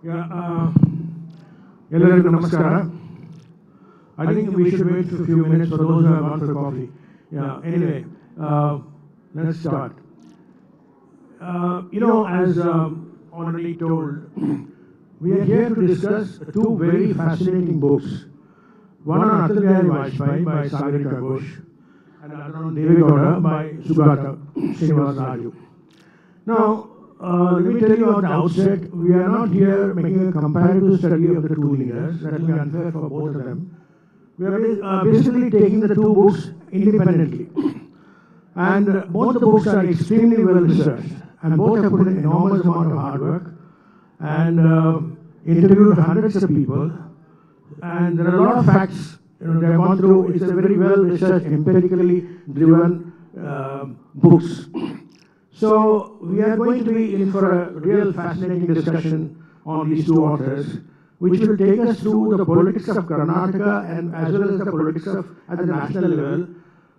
Everyone, namaskara. I think we should wait for a few minutes for those who have gone for coffee. Anyway, let's start. As already told, we are here to discuss two very fascinating books. One on Atal Bihari Vajpayee by Sagarika Ghose, and another on Devegowda by Sugata Srinivasaraju. Now, let me tell you at the outset, we are not here making a comparative study of the two leaders. That will be unfair for both of them. We are basically taking the two books independently. And both the books are extremely well researched, and both have put in enormous amount of hard work and interviewed hundreds of people. And there are a lot of facts they have gone through. It's a very well researched, empirically driven books. So we are going to be in for a real fascinating discussion on these two authors, which will take us through the politics of Karnataka and as well as the politics of at the national level,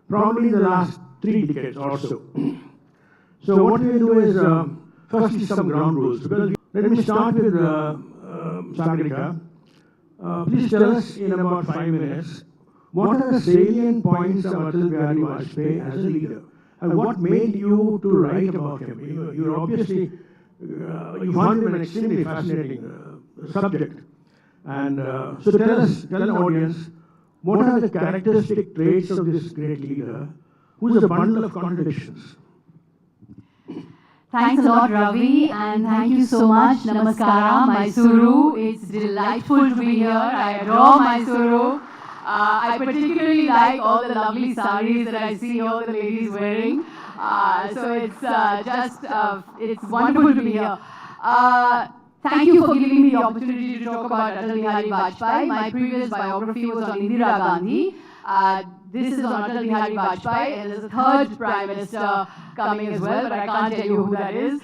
probably in the last 3 decades or so. So what we will do is firstly some ground rules. Because let me start with Sagarika. Please tell us in about 5 minutes, what are the salient points of Atal Bihari Vajpayee as a leader? And what made you to write about him? You're obviously, you found him an extremely fascinating subject. And so tell the audience, what are the characteristic traits of this great leader, who's a bundle of contradictions? Thanks a lot, Ravi, and thank you so much. Namaskara, Mysuru. It's delightful to be here. I adore Mysuru. I particularly like all the lovely saris that I see all the ladies wearing. So it's wonderful to be here. Thank you for giving me the opportunity to talk about Atal Bihari Vajpayee. My previous biography was on Indira Gandhi. This is on Atal Bihari Vajpayee, and there's a third Prime Minister coming as well, but I can't tell you who that is.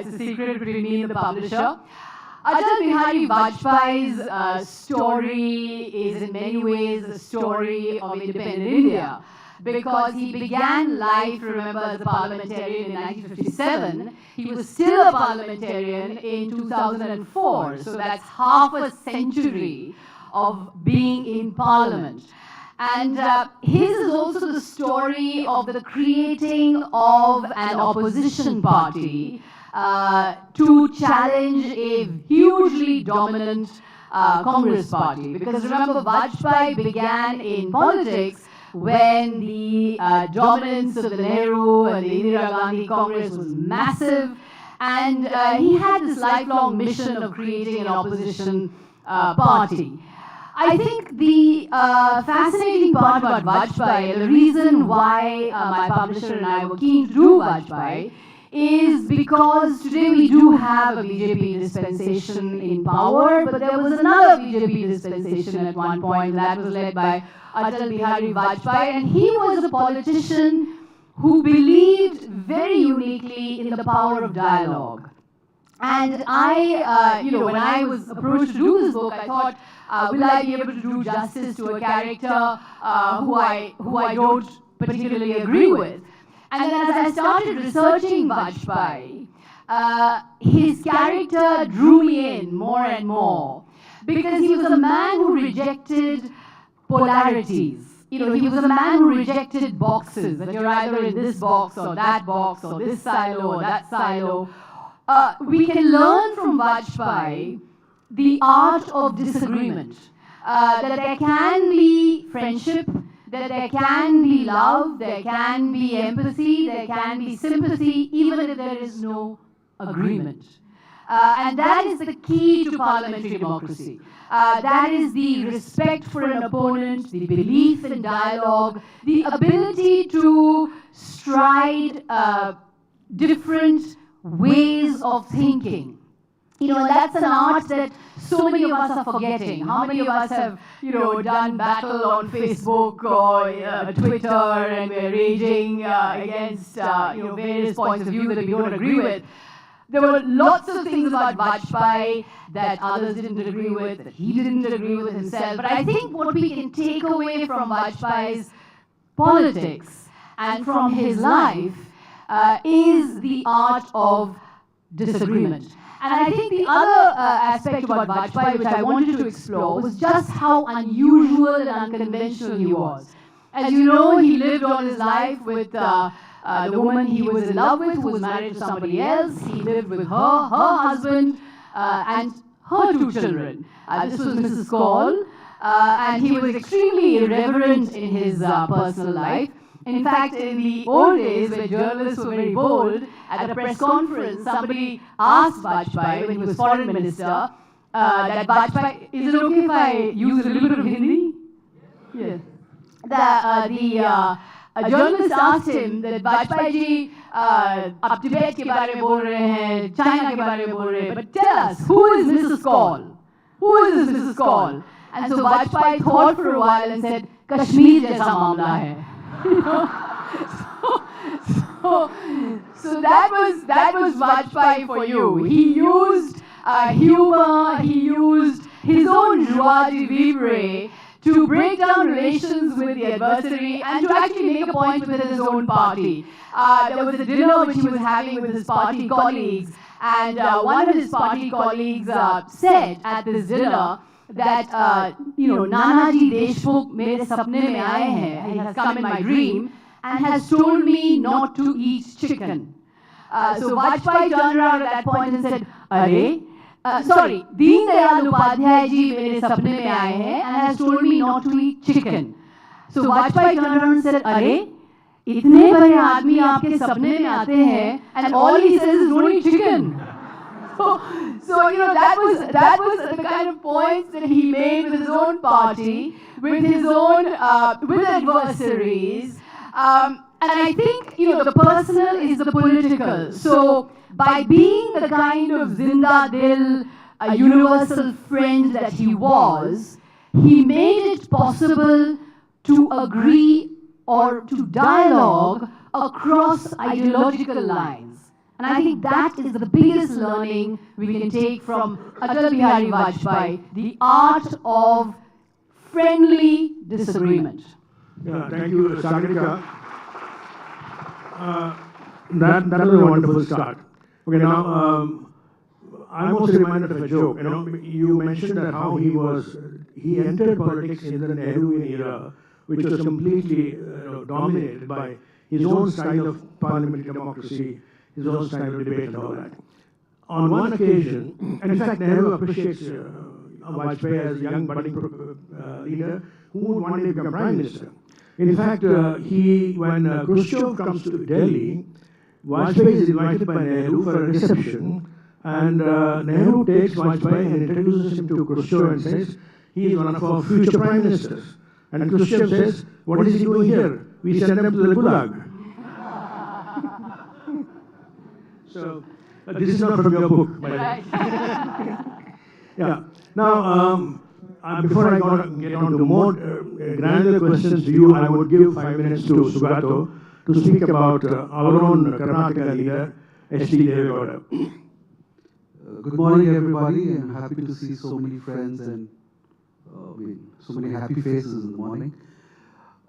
It's a secret between me and the publisher. Atal Bihari Vajpayee's story is in many ways the story of independent India, because he began life, remember, as a parliamentarian in 1957. He was still a parliamentarian in 2004, so that's half a century of being in parliament. And his is also the story of the creating of an opposition party to challenge a hugely dominant Congress party. Because remember, Vajpayee began in politics when the dominance of the Nehru and the Indira Gandhi Congress was massive, and he had this lifelong mission of creating an opposition party. I think the fascinating part about Vajpayee, the reason why my publisher and I were keen to do Vajpayee, is because today we do have a BJP dispensation in power, but there was another BJP dispensation at one point that was led by Atal Bihari Vajpayee, and he was a politician who believed very uniquely in the power of dialogue. And I, when I was approached to do this book, I thought, will I be able to do justice to a character who I don't particularly agree with? And then as I started researching Vajpayee, his character drew me in more and more, because he was a man who rejected polarities. He was a man who rejected boxes, that you're either in this box or that box or this silo or that silo. We can learn from Vajpayee the art of disagreement, that there can be friendship, that there can be love, there can be empathy, there can be sympathy, even if there is no agreement. And that is the key to parliamentary democracy. That is the respect for an opponent, the belief in dialogue, the ability to stride different ways of thinking. And that's an art that so many of us are forgetting. How many of us have, done battle on Facebook or Twitter, and we're raging against, various points of view that we don't agree with. There were lots of things about Vajpayee that others didn't agree with, that he didn't agree with himself. But I think what we can take away from Vajpayee's politics and from his life is the art of disagreement. And I think the other aspect about Vajpayee, which I wanted to explore, was just how unusual and unconventional he was. As you know, he lived all his life with the woman he was in love with, who was married to somebody else. He lived with her husband, and her two children. This was Mrs. Call, and he was extremely irreverent in his personal life. In fact, in the old days, when journalists were very bold, at a press conference, somebody asked Vajpayee, when he was foreign minister, that Vajpayee, is it okay if I use a little bit of Hindi? Yes. A journalist asked him that Vajpayee ji, आप Tibet के बारे में बोल रहे हैं, China के बारे में बोल रहे हैं, but tell us, who is Mrs. Call? Who is this Mrs. Call? And so Vajpayee thought for a while and said, Kashmir जैसा मामला है. So that was Vajpayee for you. He used humor, he used his own joie de vivre to break down relations with the adversary and to actually make a point with his own party. There was a dinner which he was having with his party colleagues, and one of his party colleagues said at this dinner that, Nanaji Deshmukh mere sapne mein aaye hain. He has come in my dream and has told me not to eat chicken. So Vajpayee turned around at that point and said, sorry, Deen Dayal Upadhyay ji mere sapne mein aaye hain and has told me not to eat chicken. So Vajpayee turned around and said, itne bade aadmi aapke sapne mein aate hain and all he says is don't eat chicken. So that was the kind of points that he made with his own party, with his own with adversaries, and I think the personal is the political. So by being the kind of zinda dil, a universal friend that he was, he made it possible to agree or to dialogue across ideological lines. And I think that is the biggest learning we can take from Atal Bihari Vajpayee, the art of friendly disagreement. Yeah, thank you, Sagarika. That was a wonderful start. Okay, now I'm also reminded of a joke. You mentioned that how he entered politics in the Nehruvian era, which was completely dominated by his own style of parliamentary democracy, his own style of debate and all that. On one occasion, and in fact Nehru appreciates Vajpayee as a young budding leader who would one day become prime minister. In fact, when Khrushchev comes to Delhi, Vajpayee is invited by Nehru for a reception, and Nehru takes Vajpayee and introduces him to Khrushchev and says, he is one of our future prime ministers. And Khrushchev says, what is he doing here? We send him to the Gulag. So, this is not from your book, by the way. Yeah. Now, before I get on to more granular questions to you, I would give 5 minutes to Sugata to speak about our own Karnataka leader, H.D. Devegowda. Good morning, everybody. I'm happy to see so many friends and so many happy faces in the morning.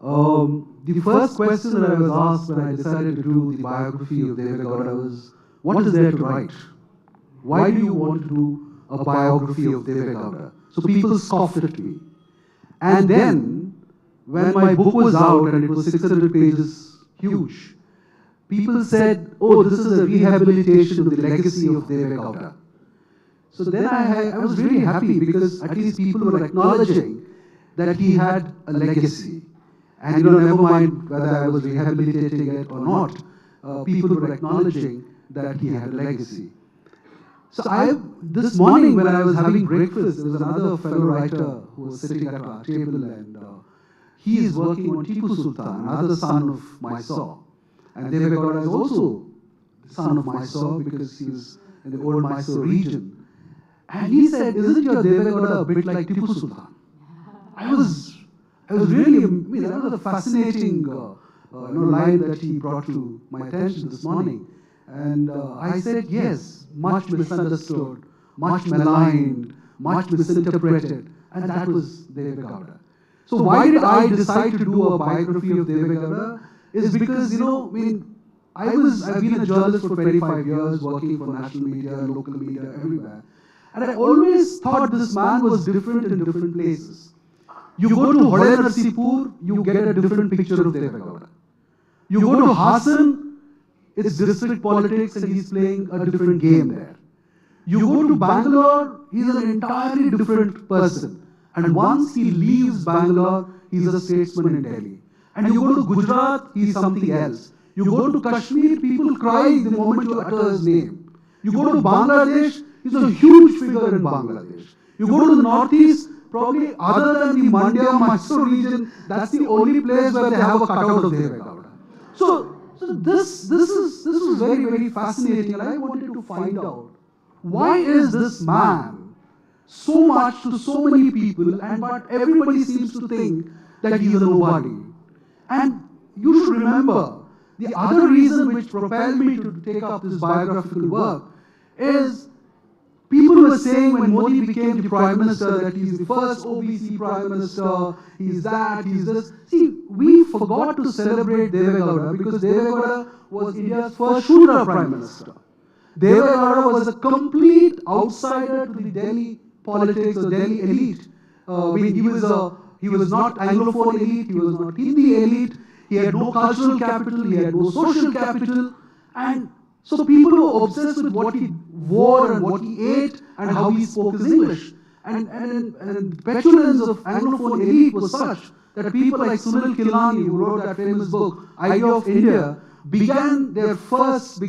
The first question that I was asked when I decided to do the biography of Devegowda was, what is there to write? Why do you want to do a biography of Devegowda? So people scoffed at me. And then, when my book was out and it was 600 pages huge, people said, oh, this is a rehabilitation of the legacy of Devegowda. So then I was really happy because at least people were acknowledging that he had a legacy. And never mind whether I was rehabilitating it or not, people were acknowledging that he had a legacy. So this morning when I was having breakfast, there was another fellow writer who was sitting at our table, and he is working on Tipu Sultan, another son of Mysore. And Devegowda is also the son of Mysore because he was in the old Mysore region. And he said, isn't your Devegowda a bit like Tipu Sultan? I was really, that was a fascinating line that he brought to my attention this morning. And I said, yes, much misunderstood, much maligned, much misinterpreted, and that was Devegowda. So why did I decide to do a biography of Devegowda? Is because, I've been a journalist for 25 years, working for national media, local media, everywhere. And I always thought this man was different in different places. You go to Hodenarsipur, you get a different picture of Devegowda. You go to Hassan, it's district politics and he's playing a different game there. You go to Bangalore, he's an entirely different person. And once he leaves Bangalore, he's a statesman in Delhi. And you go to Gujarat, he's something else. You go to Kashmir, people cry the moment you utter his name. You go to Bangladesh, he's a huge figure in Bangladesh. You go to the northeast, probably other than the Mandya, Mysore region, that's the only place where they have a cutout of Devegowda. So this is very, very fascinating, and I wanted to find out, why is this man so much to so many people, but everybody seems to think that he is a nobody? And you should remember, the other reason which propelled me to take up this biographical work is people were saying when Modi became the Prime Minister that he's the first OBC Prime Minister, he's that, he's this. See, we forgot to celebrate Devegowda because Devegowda was India's first Shudra Prime Minister. Devegowda was a complete outsider to the Delhi politics or Delhi elite. He was not Anglophone elite, he was not Hindi elite, he had no cultural capital, he had no social capital, and so people were obsessed with what he wore and what he ate and how he spoke his English. And the petulance of Anglophone elite was such that people like Sunil Kilani, who wrote that famous book, Idea of India, began their first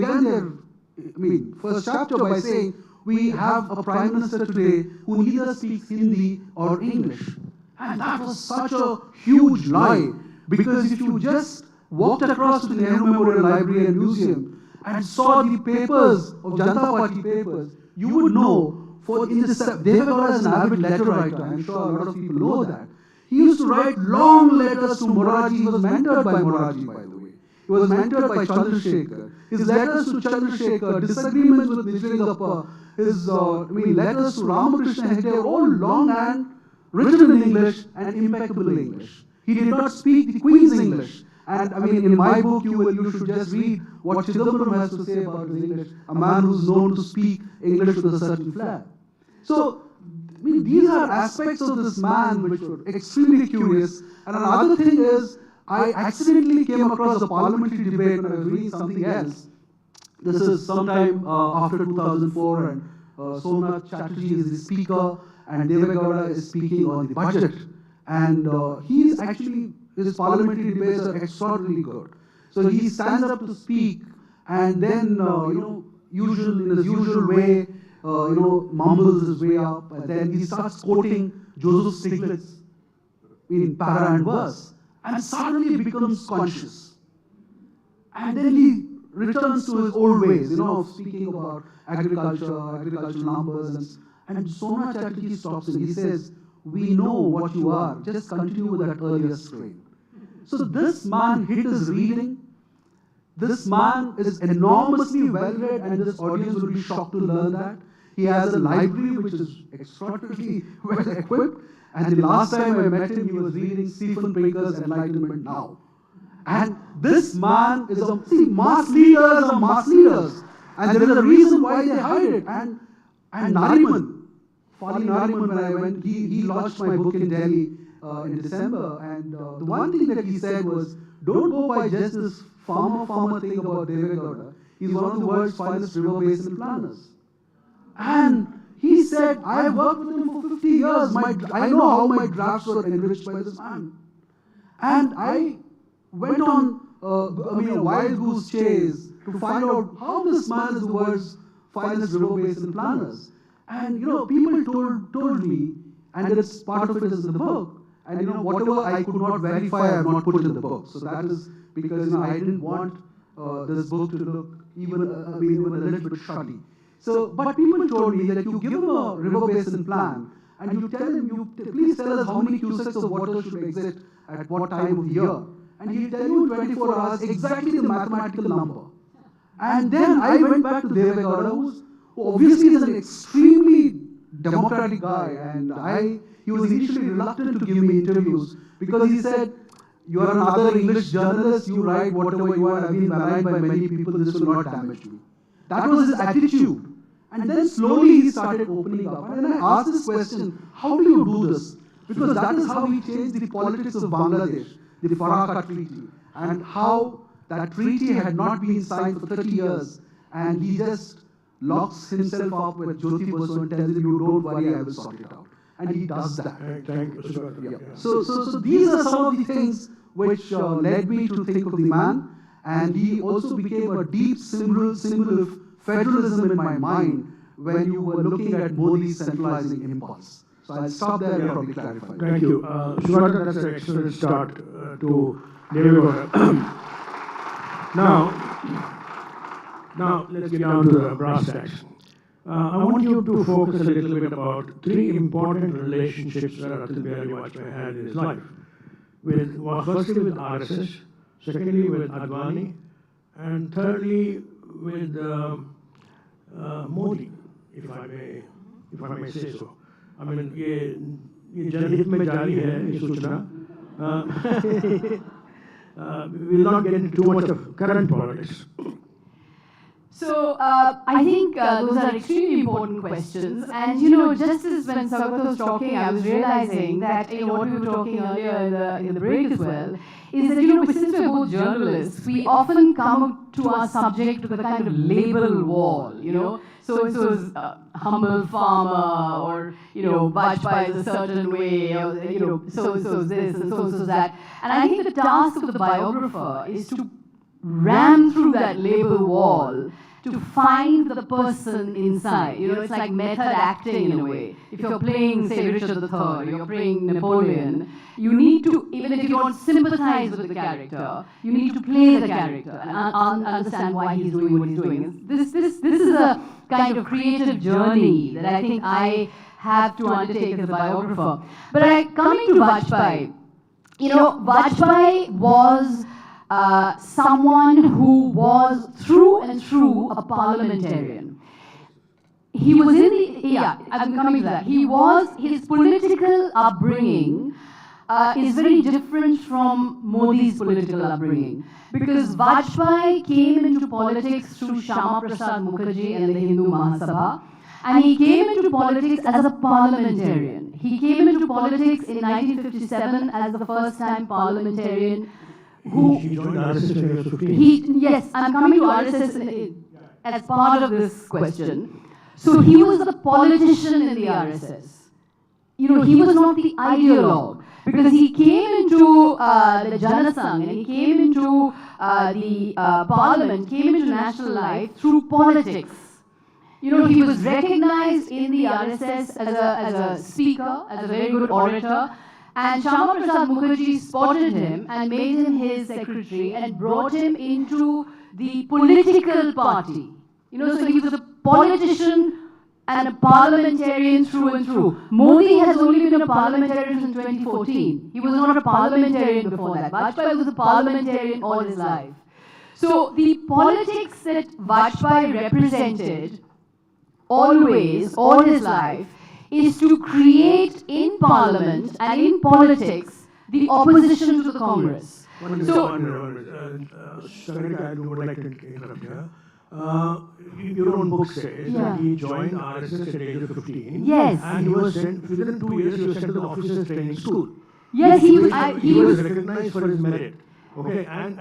chapter by saying, we have a Prime Minister today who neither speaks Hindi or English. And that was such a huge lie, because if you just walked across to the Nehru Memorial Library and Museum and saw the papers of Janata Party papers, you would know, Devegowda is an avid letter writer, I'm sure a lot of people know that. He used to write long letters to Moraji. He was mentored by Moraji, by the way. He was mentored by Chandrasekhar. His letters to Chandrasekhar, disagreements with Nijlingappa, his letters to Ramakrishna Hegde were all longhand, written in English and impeccable English. He did not speak the Queen's English. And in my book, you should just read what Chidambaram has to say about his English, a man who's known to speak English with a certain flair. So, these are aspects of this man which were extremely curious. And another thing is, I accidentally came across a parliamentary debate when I was reading something else. This is sometime after 2004, and Somnath Chatterjee is the speaker, and Devegowda is speaking on the budget. And his parliamentary debates are extraordinarily good. So he stands up to speak, and then, in his usual way, mumbles his way up, and then he starts quoting Joseph Stiglitz in para and verse, and suddenly becomes conscious. And then he returns to his old ways, of speaking about agricultural numbers, and Somnath Chatterjee stops him. He says, we know what you are, just continue with that earlier strain. So this man hit his reading. This man is enormously well-read, and this audience will be shocked to learn that. He has a library which is extraordinarily well-equipped, and the last time I met him, he was reading Stephen Pinker's Enlightenment Now. And this man is mass leaders are mass leaders, and there is a reason why they hide it. And Nariman, Fali Nariman, when I went, he launched my book in Delhi in December, and the one thing that he said was, don't go by just this farmer thing about Devegowda. He's one of the world's finest river basin planners. And he said, I have worked with him for 50 years. I know how my drafts were enriched by this man. And I went on a wild goose chase to find out how this man is the world's finest river basin planners. And people told me, and it's part of it is in the book, and whatever I could not verify, I have not put in the book. So that is because I didn't want this book to look even a little bit shoddy. So, but people told me that you give him a river basin plan, and you tell him, please tell us how many cusecs of water should exist at what time of the year. And he'll tell you in 24 hours exactly the mathematical number. And then I went back to Devegowda, who obviously is an extremely democratic guy, and he was initially reluctant to give me interviews because he said, You are another English journalist, you write whatever you are, I've been maligned by many people, this will not damage me. That was his attitude. And then slowly he started opening up. And I asked this question, how do you do this? Because that is how he changed the politics of Bangladesh, the Faraka Treaty, and how that treaty had not been signed for 30 years. And he just locks himself up with Jyoti Basu and tells him, you don't worry, I will sort it out. And he does that. Thank you, Sugata. Yeah. So these are some of the things which led me to think of the man. And he also became a deep symbol of federalism in my mind when you were looking at Modi's centralizing impulse. So I'll stop there and probably clarify. Thank you. Sugata, that's an excellent start to Devagowda. Now, let's get down to the brass tacks. I want you to focus a little bit about three important relationships that Atal Bihari Vajpayee had in his life. Firstly with RSS, secondly with Advani, and thirdly with Modi, if I may say so. I mean, ये जनहित में जारी है ये सूचना. We will not get into too much of current politics. So I think those are extremely important questions. And just as when Sugata was talking, I was realizing that what we were talking earlier in the break as well, is that since we're both journalists, we often come to our subject with a kind of label wall. So and so is a humble farmer, or Vajpayee is a certain way, or so and so is this and so and so is that. And I think the task of the biographer is to ram through that label wall to find the person inside. It's like method acting in a way. If you're playing, say, Richard III, you're playing Napoleon, you need to, even if you don't sympathize with the character, you need to play the character and understand why he's doing what he's doing. This is a kind of creative journey that I think I have to undertake as a biographer. But coming to Vajpayee, Vajpayee was someone who was through and through a parliamentarian. He was I'm coming to that. His political upbringing is very different from Modi's political upbringing. Because Vajpayee came into politics through Shyama Prasad Mukherjee and the Hindu Mahasabha. And he came into politics as a parliamentarian. He came into politics in 1957 as the first time parliamentarian. He joined RSS when he was 15. Yes, I'm coming to RSS as part of this question. So he was the politician in the RSS. He was not the ideologue, because he came into the Janasangh and he came into the parliament, came into national life through politics. He was recognized in the RSS as a speaker, as a very good orator. And Shyama Prasad Mukherjee spotted him and made him his secretary and brought him into the political party. So he was a politician and a parliamentarian through and through. Modi has only been a parliamentarian since 2014. He was not a parliamentarian before that. Vajpayee was a parliamentarian all his life. So the politics that Vajpayee represented always, all his life, is to create in Parliament and in politics the opposition to the Congress. Sagarika, I would like to interrupt here. Your own book says that he joined RSS at the age of 15. Yes. And he was sent, within 2 years, he was sent to the officers training school. Yes, he was recognized for his merit. Okay, and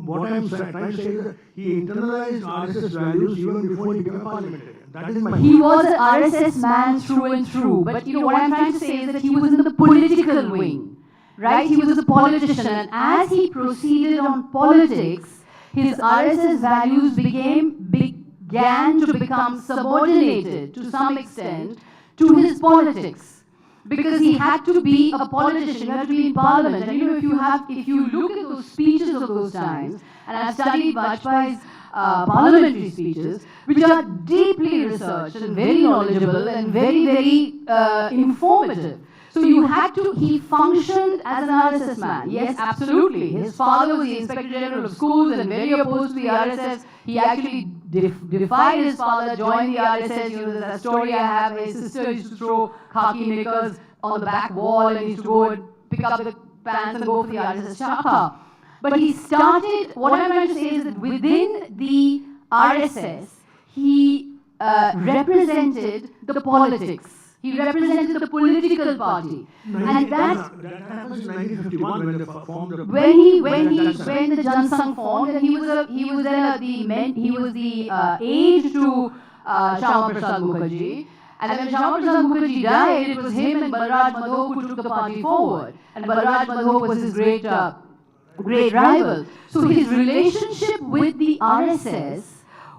what I'm trying to say is that he internalized RSS values even before he became a parliamentarian. That is my point. He was an RSS man through and through. But what I'm trying to say is that he was in the political wing, right? He was a politician, and as he proceeded on politics, his RSS values began to become subordinated to some extent to his politics. Because he had to be a politician, he had to be in parliament. And if you look at those speeches of those times, and I've studied Vajpayee's parliamentary speeches, which are deeply researched and very knowledgeable and very, very informative. So he functioned as an RSS man. Yes, absolutely. His father was the Inspector General of Schools and very opposed to the RSS. He actually defied his father, joined the RSS. There's a story I have. His sister used to throw khaki knickers on the back wall and he used to go and pick up the pants and go for the RSS Shakha. But he started, what I'm trying to say is that within the RSS, he represented the politics. He represented the political party. And that was in 1951 when they formed the... When the Jansangh formed, and he was the aide to Shyama Prasad Mukherjee. And when Shyama Prasad Mukherjee died, it was him and Balraj Madhok who took the party forward. And Balraj Madhok was his great rival. So his relationship with the RSS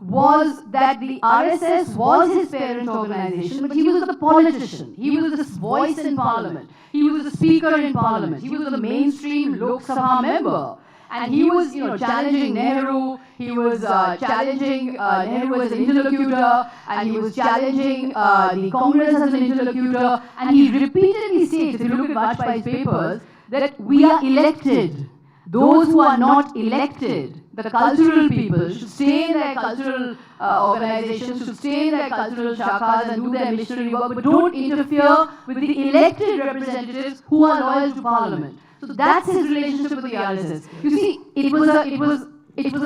was that the RSS was his parent organization, but he was the politician. He was the voice in parliament. He was the speaker in parliament. He was the mainstream Lok Sabha member. And he was, challenging Nehru. He was challenging Nehru as an interlocutor, and he was challenging the Congress as an interlocutor. And he repeatedly states, if you look at Vajpayee's papers, that we are elected. Those who are not elected, the cultural people, should stay in their cultural organizations, should stay in their cultural shakhas and do their missionary work, but don't interfere with the elected representatives who are loyal to parliament. So that's his relationship with the RSS. You see, it was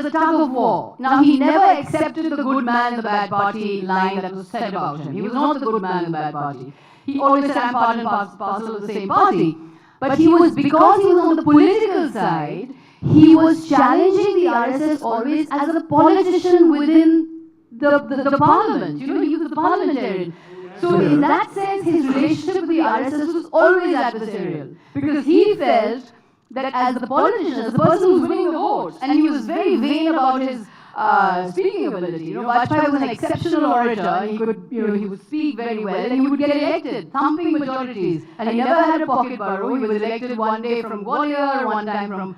a tug of war. Now, he never accepted the good man in the bad party line that was said about him. He was not the good man in the bad party. He always said, I'm part and parcel of the same party. But because he was on the political side, he was challenging the RSS always as a politician within the parliament. He was the parliamentarian. So in that sense, his relationship with the RSS was always adversarial. Because he felt that as the politician, as the person who was winning the votes, and he was very vain about his speaking ability. Vajpayee was an exceptional orator. He would speak very well, and he would get elected, thumping majorities. And he never had a pocket borough. He was elected one day from Gwalior, one time from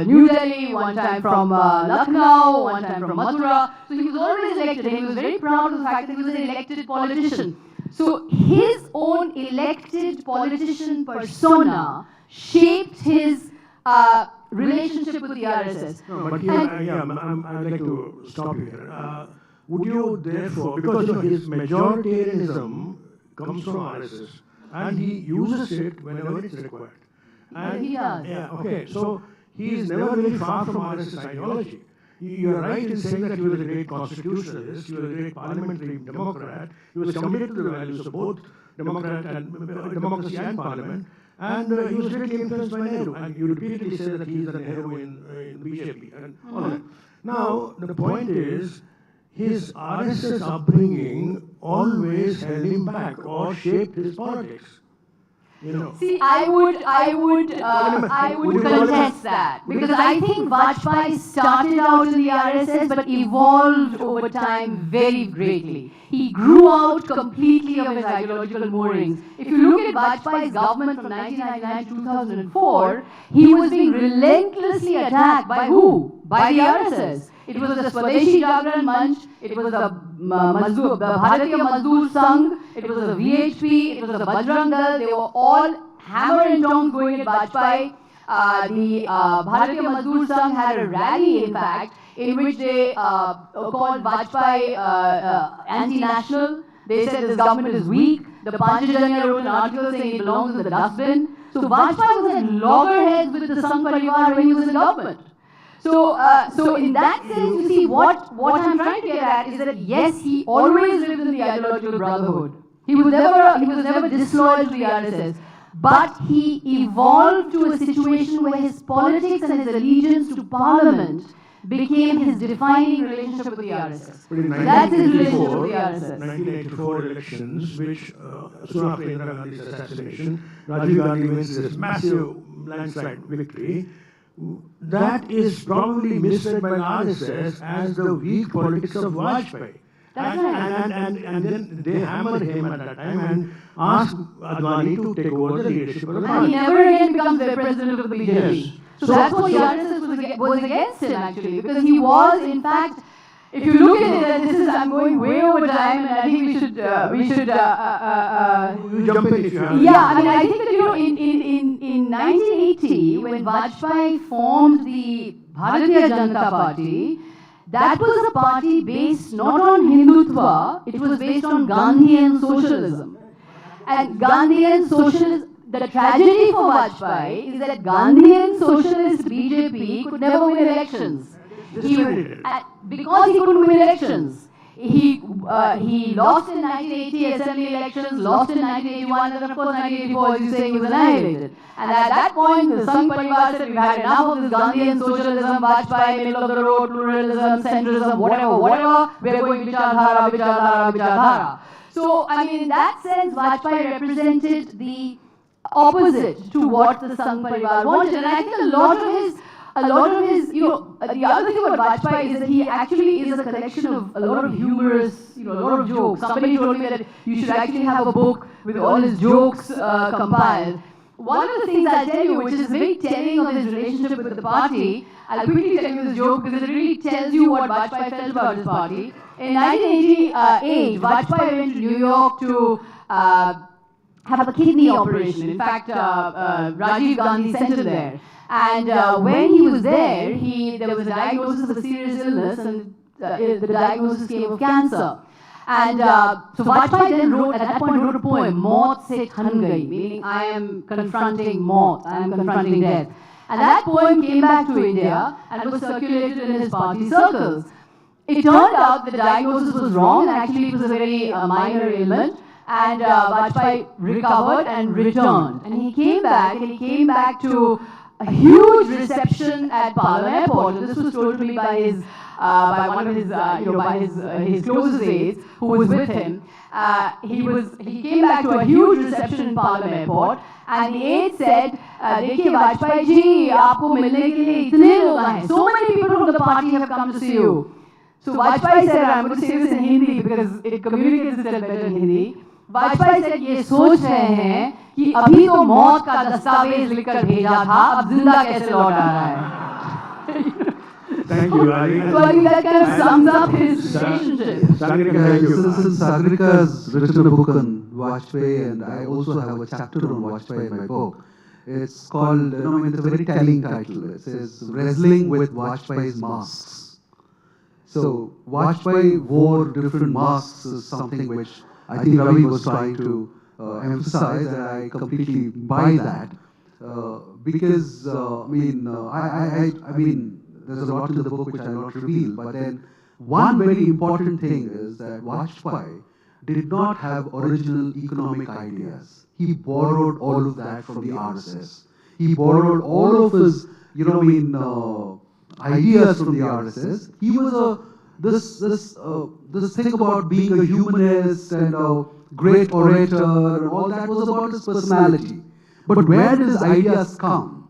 New Delhi, one time from Lucknow, one time from Mathura. So he was always elected, and he was very proud of the fact that he was an elected politician. So his own elected politician persona shaped his relationship with the RSS. No, but here, I'd like to stop you here. Would you therefore, because his majoritarianism comes from RSS, and he uses it whenever it's required. And he does. Yeah, okay, so he is never really far from RSS ideology. You are right in saying that he was a great constitutionalist, he was a great parliamentary democrat, he was committed to the values of both democracy and parliament, and he was greatly influenced by Nehru. And you repeatedly say that he is the Nehru in BJP and all that. Now, the point is, his RSS upbringing always held him back or shaped his politics. See, I would contest that, because I think Vajpayee started out in the RSS but evolved over time very greatly. He grew out completely of his ideological moorings. If you look at Vajpayee's government from 1999 to 2004, he was being relentlessly attacked by who? By the RSS. It was the Swadeshi Jagran Manch, it was the Bharatiya Mazdoor Sangh, it was the VHP, it was the Bajrang Dal. They were all hammer and tongs going at Vajpayee. The Bharatiya Mazdoor Sangh had a rally, in fact, in which they called Vajpayee anti-national. They said this government is weak. The Panchajanya wrote an article saying he belongs in the dustbin. So Vajpayee was at loggerheads with the Sangh Parivar when he was in government. So in that sense, you see, what I'm trying to get at is that yes, he always lived in the ideological brotherhood. He was never disloyal to the RSS. But he evolved to a situation where his politics and his allegiance to parliament became his defining relationship with the RSS. That's his relationship with the RSS. 1984 elections, which soon after Indira Gandhi's assassination, Rajiv Gandhi wins this massive landslide victory. That is probably misread by the RSS as the weak politics of Vajpayee. And then they hammered him at that time and asked Advani to take over the leadership of the party. And he never again becomes the president of the BJP. Yes. So that's what the RSS was against him, actually, because he was, in fact, if you look at it, and I'm going way over time, and I think we should jump in if you have. Yeah, I mean, I think that, in 1980, when Vajpayee formed the Bharatiya Janata Party, that was a party based not on Hindutva, it was based on Gandhian socialism. And Gandhian socialism, the tragedy for Vajpayee is that Gandhian socialist BJP could never win elections. Because he couldn't win elections. He lost in 1980 assembly elections, lost in 1981, and of course 1984, as you say, he was annihilated. And at that point, the Sangh Parivar said, we've had enough of this Gandhian socialism, Vajpayee, middle of the road, pluralism, centrism, whatever, we're going Vichardhara, Vichardhara, Vichardhara. So, I mean, in that sense, Vajpayee represented the opposite to what the Sangh Parivar wanted. And I think a lot of his, the other thing about Vajpayee is that he actually is a collection of a lot of humorous, a lot of jokes. Somebody told me that you should actually have a book with all his jokes compiled. One of the things I'll tell you, which is very telling of his relationship with the party, I'll quickly tell you this joke because it really tells you what Vajpayee felt about his party. In 1988, Vajpayee went to New York to have a kidney operation. In fact, Rajiv Gandhi sent him there. And when he was there, there was a diagnosis of a serious illness, and the diagnosis came of cancer. And so Vajpayee then at that point wrote a poem, Maut se than gayi, meaning I am confronting Maut, I am confronting death. And that poem came back to India and was circulated in his party circles. It turned out the diagnosis was wrong, and actually it was a very minor ailment. And Vajpayee recovered and returned. And he came back to a huge reception at Parliamentary Airport. And this was told to me by his closest aides who was with him. He came back to a huge reception in Parliamentary Airport, and the aide said, "देखिए वाजपेयी जी, आपको मिलने के लिए इतने लोग आए. So many people from the party have come to see you." So Vajpayee said, I'm going to say this in Hindi because it communicates itself better in Hindi. Vajpayee said, ये सोच रहे हैं कि अभी तो मौत का दस्तावेज लिखकर भेजा था, अब जिंदा कैसे लौट आ रहा है. Thank you, Ravi. So I think that kind of sums up his relationship. Sagarika, thank you. Since Sagarika has written a book on Vajpayee, and I also have a chapter on Vajpayee in my book. It's called, it's a very telling title. It says, Wrestling with Vajpayee's Masks. So, Vajpayee wore different masks is something which I think Ravi was trying to emphasize, and I completely buy that. Because, there's a lot in the book which I will not reveal, but then one very important thing is that Vajpayee did not have original economic ideas. He borrowed all of that from the RSS. He borrowed all of his, ideas from the RSS. He was this thing about being a humanist and a great orator, and all that was about his personality. But where did his ideas come?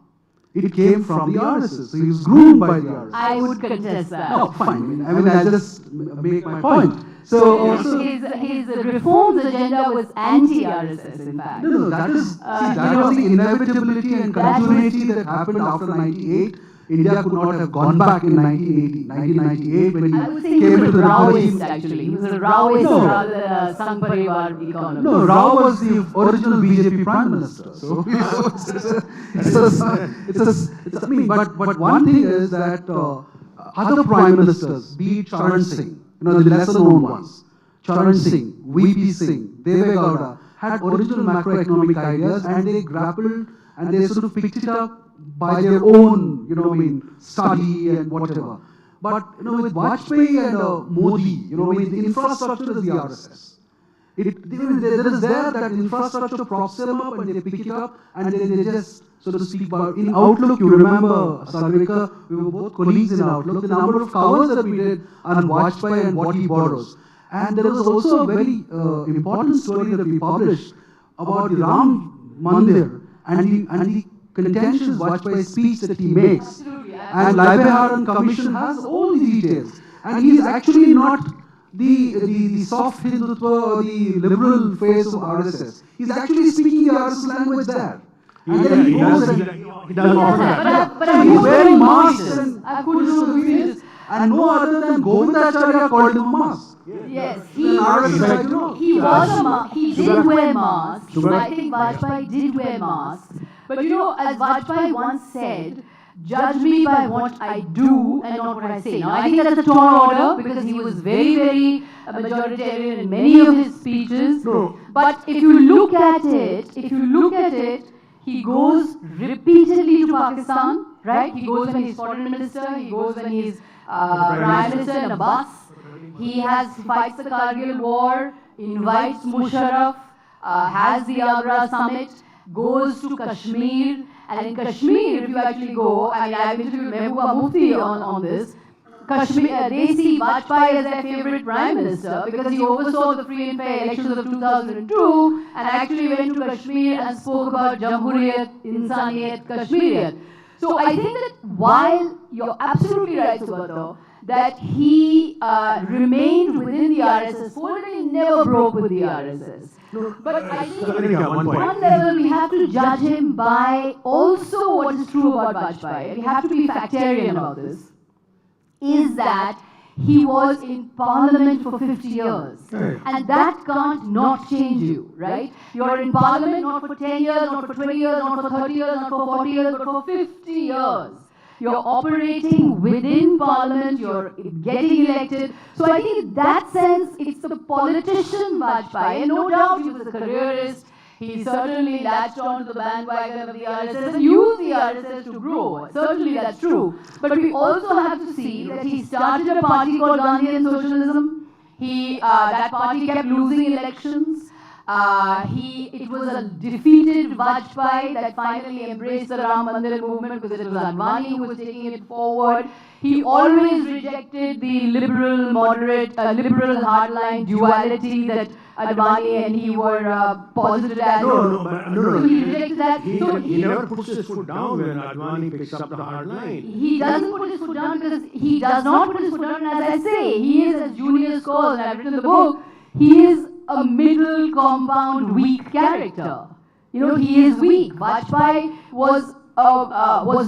It came from the RSS. So he was groomed by the RSS. I would contest that. No, fine. I'll just make my point. So his reforms agenda was anti-RSS, in fact. No, that was the inevitability and continuity that happened after 98. India could not have gone back in 1998 when he came into the Raoist, actually. He was a Raoist rather than a Sangh Parivar economist. No, Rao was the original BJP Prime Minister. So but one thing is that other Prime Ministers, be it Charan Singh, the lesser known ones, Charan Singh, VP Singh, Deve Gowda, had original macroeconomic ideas, and they grappled and they sort of picked it up by their own, study and whatever. But, with Vajpayee and Modi, the infrastructure is the RSS. There is that infrastructure props them up and they pick it up and they just, so to speak, in Outlook, you remember, Sagarika, we were both colleagues in Outlook, the number of covers that we did on Vajpayee and what he borrows. And there was also a very important story that we published about the Ram Mandir and the contentious Vajpayee speech that he makes. And Laibeharan Commission has all the details. And he is actually not the soft Hindutva or the liberal face of RSS. He's actually speaking the RSS language there. And then he goes and he doesn't offer that. But he's wearing masks and no other than Govindacharya called him a mask. Yes, he did wear masks. I think Vajpayee did wear masks. But as Vajpayee once said, judge me by what I do and not what I say. Now, I think that's a tall order because he was very, very majoritarian in many of his speeches. No. But if you look at it, he goes repeatedly to Pakistan, right? He goes when he's foreign minister, he goes when he's prime minister in a bus. He fights the Kargil war, invites Musharraf, has the Agra summit, goes to Kashmir, and in Kashmir, if you actually go, I mean, I've interviewed Mehbooba Mufti on this, Kashmir, they see Vajpayee as their favorite prime minister because he oversaw the free and fair elections of 2002 and actually went to Kashmir and spoke about Jamhuriyat, Insaniyat, Kashmiriyat. So I think that while you're absolutely right, Sugata, that he remained within the RSS fold and he never broke with the RSS. But I think Sagarika, on one level we have to judge him by also what is true about Vajpayee. We have to be factarian about this. Is that he was in Parliament for 50 years. Right. And that can't not change you, right? You're in Parliament not for 10 years, not for 20 years, not for 30 years, not for 40 years, but for 50 years. You're operating within Parliament, you're getting elected. So I think in that sense, it's the politician Vajpayee. And no doubt he was a careerist. He certainly latched onto the bandwagon of the RSS and used the RSS to grow. Certainly that's true. But we also have to see that he started a party called Gandhian Socialism. That party kept losing elections. It was a defeated Vajpayee that finally embraced the Ram Mandir movement because it was Advani who was taking it forward. He always rejected the liberal, moderate, liberal hardline duality that Advani and he were posited as. No. He rejected that. He never puts his foot down when Advani picks up the hard line. He doesn't put his foot down because he does not put his foot down. And as I say, he is, as Junior scores, and I've written the book, he is a middle compound weak character. You know, he is weak. Vajpayee was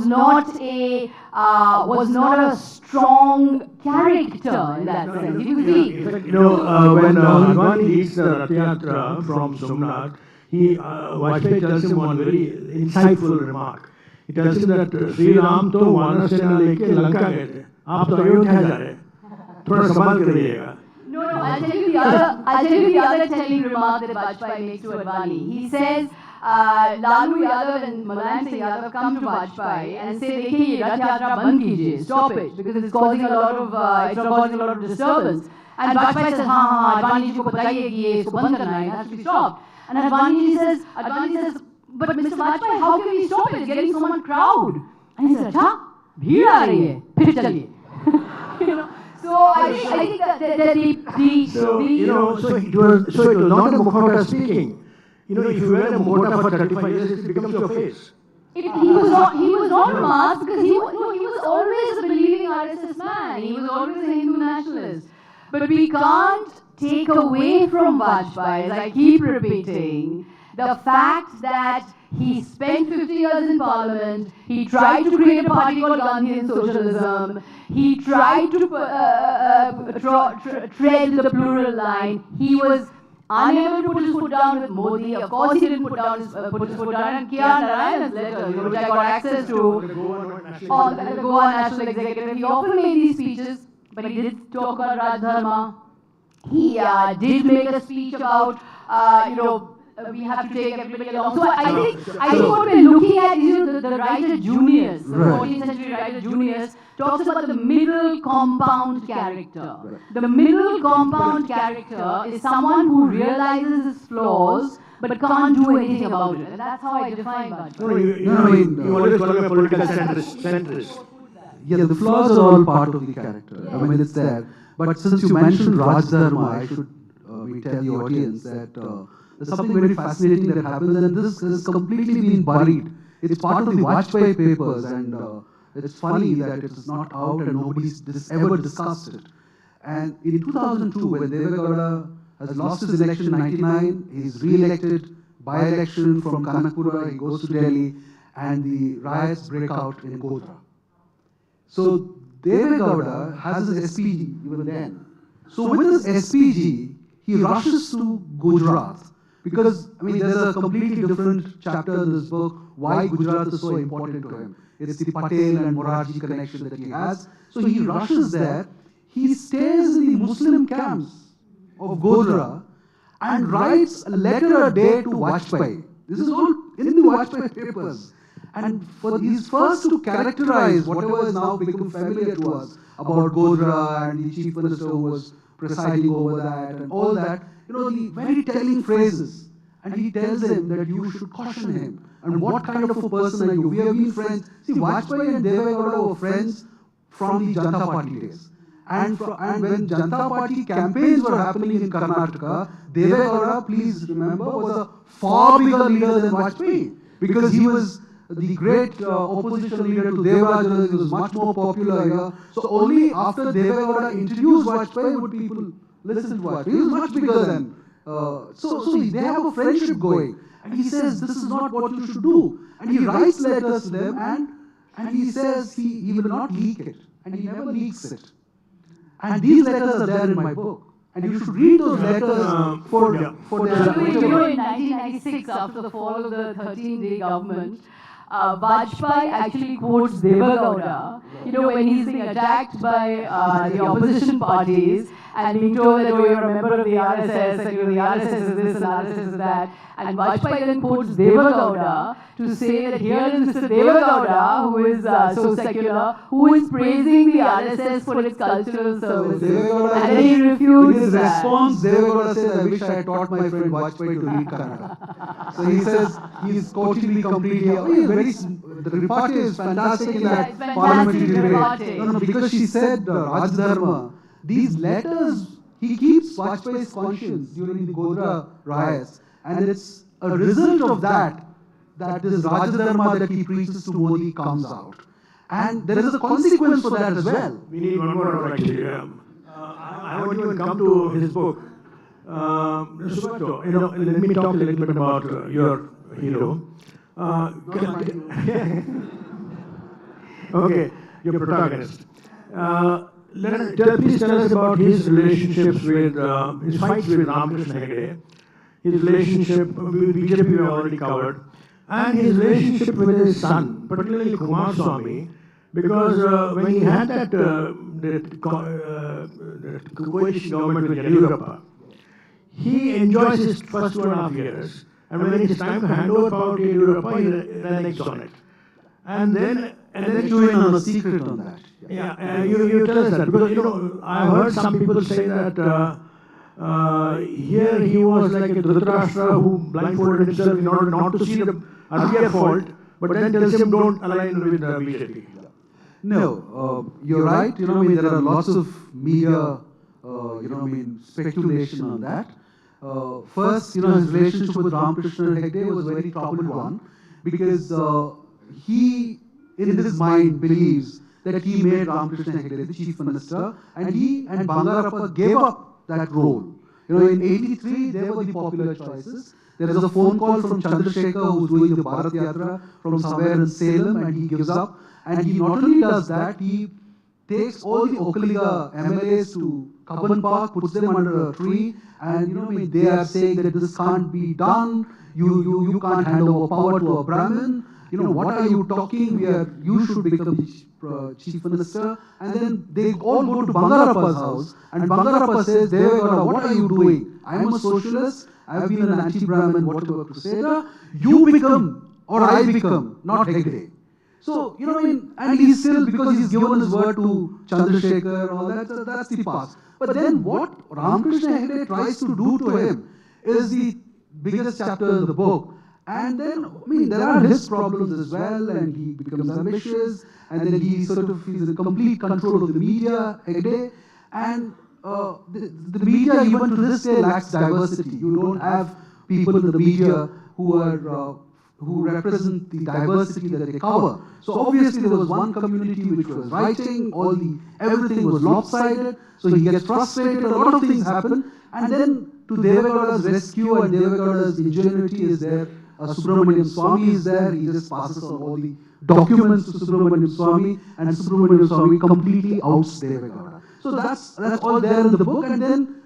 not a strong character in that sense. He was weak. In fact, when Advani leads the Rath Yatra from Somnath, Vajpayee tells him one very insightful remark. He tells him that Sri Ram to Vanasena leke Lanka gaye the. Aap to Ayodhya ja rahe. Thoda संभाल के रहिएगा. No, I'll tell you the other telling remark that Vajpayee makes to Advani. He says, Lalu Yadav and Mulayam Singh Yadav come to Vajpayee and say, "Dekhiye, ye Rath Yatra band kijiye, stop it, because it's causing a lot of disturbance." And Vajpayee says, "हाँ, Advani ji ko bataiye ki ye isko band karna hai, it has to be stopped." And Advani says, "But Mr. Vajpayee, how can we stop it? It's getting so much crowd." And he says, "अच्छा, भीड़ आ रही है, फिर चलिए." You know. So I think that So it was not a Mukhota speaking. You know, if you wear a Mukhota for 35 years, it becomes your face. He was not masked because he was always a believing RSS man. He was always a Hindu nationalist. But we can't take away from Vajpayee, as I keep repeating, the fact that he spent 50 years in Parliament, he tried to create a party called Gandhian Socialism, he tried to tread the plural line, he was unable to put his foot down with Modi. Of course he didn't put his foot down, and K.R. Narayan's letters, which I got access to, on the Goa National Executive, he often made these speeches, but he did talk about Raj Dharma. He did make a speech about, we have to take everybody along. So I think what we're looking at is the writer Junius, the 14th century writer Junius, talks about the middle compound character. The middle compound character is someone who realizes his flaws but can't do anything about it. And that's how I define Vajpayee. You always call him a political centrist. Yeah, the flaws are all part of the character. I mean, it's there. But since you mentioned Raj Dharma, I should tell the audience that there's something very fascinating that happens, and this has completely been buried. It's part of the Vajpayee papers, and it's funny that it is not out and nobody's ever discussed it. And in 2002, when Deve Gowda has lost his election in 99, he's re-elected, by-election from Kanakpura, he goes to Delhi, and the riots break out in Godhra. So Deve Gowda has his SPG even then. So with his SPG, he rushes to Gujarat. Because, I mean, there's a completely different chapter in this book, why Gujarat is so important to him. It's the Patel and Morarji connection that he has. So he rushes there. He stays in the Muslim camps of Godhra and writes a letter a day to Vajpayee. This is all in the Vajpayee papers. And he's first to characterize whatever has now become familiar to us about Godhra and the chief minister who was presiding over that and all that, the very telling phrases. And he tells him that you should caution him. And what kind of a person are you? We have been friends. See, Vajpayee and Deve Gowda were friends from the Janata Party days. And when Janata Party campaigns were happening in Karnataka, Deve Gowda, please remember, was a far bigger leader than Vajpayee. Because he was the great opposition leader to Devaraj, he was much more popular here. So only after Deve Gowda introduced Vajpayee would people listen to Vajpayee. He was much bigger than. So they have a friendship going. And he says, this is not what you should do. And he writes letters to them and he says he will not leak it. And he never leaks it. And these letters are there in my book. And you should read those letters for their... In 1996, after the fall of the 13-day government, Vajpayee actually quotes Deva Gowda, when he's being attacked by the opposition parties and being told that, you're a member of the RSS, and the RSS is this and RSS is that. And Vajpayee then quotes Deva Gowda to say that here is Mr. Deva Gowda, who is so secular, who is praising the RSS for its cultural services. And then he refutes in his that. response, Deva Gowda says, I wish I had taught my friend Vajpayee to read Kannada. So he says, he's quoting me completely. The repartee is fantastic in that parliamentary debate. No, because she said, Rajdharma, these letters, he keeps Vajpayee's conscience during the Godhra riots. And it's a result of that this Rajdharma that he preaches to Modi comes out. And there is a consequence for that as well. We need one more hour actually. I want you to come to his book. Sugata, let me talk a little bit about your hero. Okay, your protagonist. Please tell us about his relationships with, his fights with Ramakrishna Hegde, his relationship with BJP we have already covered, and his relationship with his son, particularly Kumar Swamy, because when he had that coalition government with Yadurappa, he enjoys his first 2.5 years, and when it is time to hand over power to Yadurappa, he reneges on it. And then you in on a secret on that. Yeah, you tell us that, because I've heard some people say that here he was like a Dhritarashtra who blindfolded himself in order not to see the earlier fault, but then tells him don't align with BJP. No, you're right. There are lots of media, speculation on that. First, his relationship with Ramakrishna Hegde was a very troubled one because he, in his mind, believes that he made Ramakrishna Hegde the chief minister, and he and Bangarappa gave up that role. In 83, they were the popular choices. There is a phone call from Chandrasekhar, who's doing the Bharat Yatra from somewhere in Salem, and he gives up. And he not only does that, he takes all the Okaliga MLAs to Kaban Park, puts them under a tree, and they are saying that this can't be done. You can't hand over power to a Brahmin. What are you talking? You should become the chief minister. And then they all go to Bangarappa's house. And Bangarappa says, Deve Gowda, what are you doing? I am a socialist. I have been an anti-Brahmin, whatever crusader. You become, or I become, not Hegde. So, and he's still, because he's given his word to Chandrasekhar and all that, that's the past. But then what Ramakrishna Hegde tries to do to him is the biggest chapter in the book. And then, there are his problems as well, and he becomes ambitious, and then he's in complete control of the media, Hegde, and the media even to this day lacks diversity. You don't have people in the media who represent the diversity that they cover. So obviously there was one community which was writing, everything was lopsided, so he gets frustrated, a lot of things happen, and then to Deve Gowda's rescue and Deve Gowda's ingenuity is there. Subramaniam Swamy is there, he just passes on all the documents to Subramaniam Swamy, and Subramaniam Swamy completely outs Deve Gowda. So that's all there in the book, and then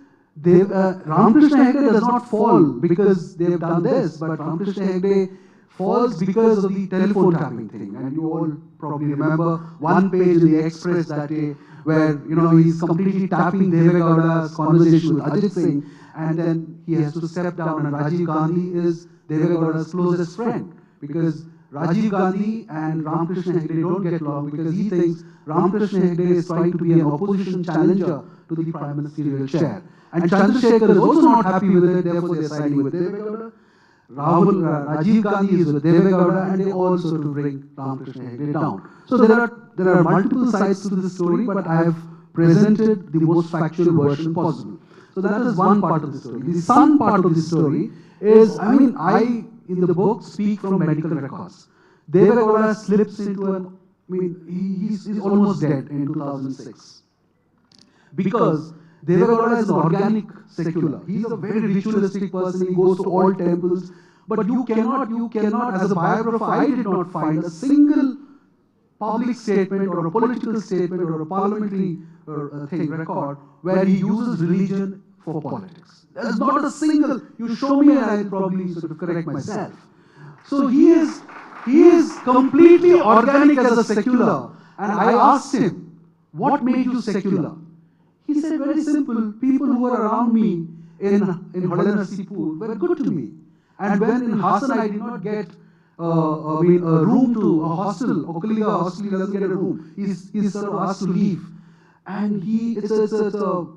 Ramakrishna Hegde does not fall because they have done this, but Ramakrishna Hegde falls because of the telephone tapping thing. And you all probably remember one page in the Express that day where, he's completely tapping Deve Gowda's conversation with Ajit Singh, and then he has to step down, and Rajiv Gandhi is Deve Gowda's closest friend, because Rajiv Gandhi and Ramakrishna Hegde don't get along because he thinks Ramakrishna Hegde is trying to be an opposition challenger to the prime ministerial chair. And Chandrasekhar is also not happy with it, therefore they are siding with Deve Gowda. Rajiv Gandhi is with Deve Gowda, and they also to bring Ramakrishna Hegde down. So there are multiple sides to this story, but I have presented the most factual version possible. So that is one part of the story. The son part of the story is, I in the book speak from medical records. Deve Gowda slips into he's almost dead in 2006. Because Deve Gowda is an organic secular. He's a very ritualistic person. He goes to all temples. But you cannot, as a biographer, I did not find a single public statement or a political statement or a parliamentary record where he uses religion for politics. There's not a single. You show me and I'll probably sort of correct myself. So he is completely organic as a secular. And I asked him, what made you secular? He said, very simple, people who were around me in Hodanasipur were good to me. And when in Hassan I did not get a room to a hostel, Okaliga hostel, he doesn't get a room. He's sort of asked to leave. And it's a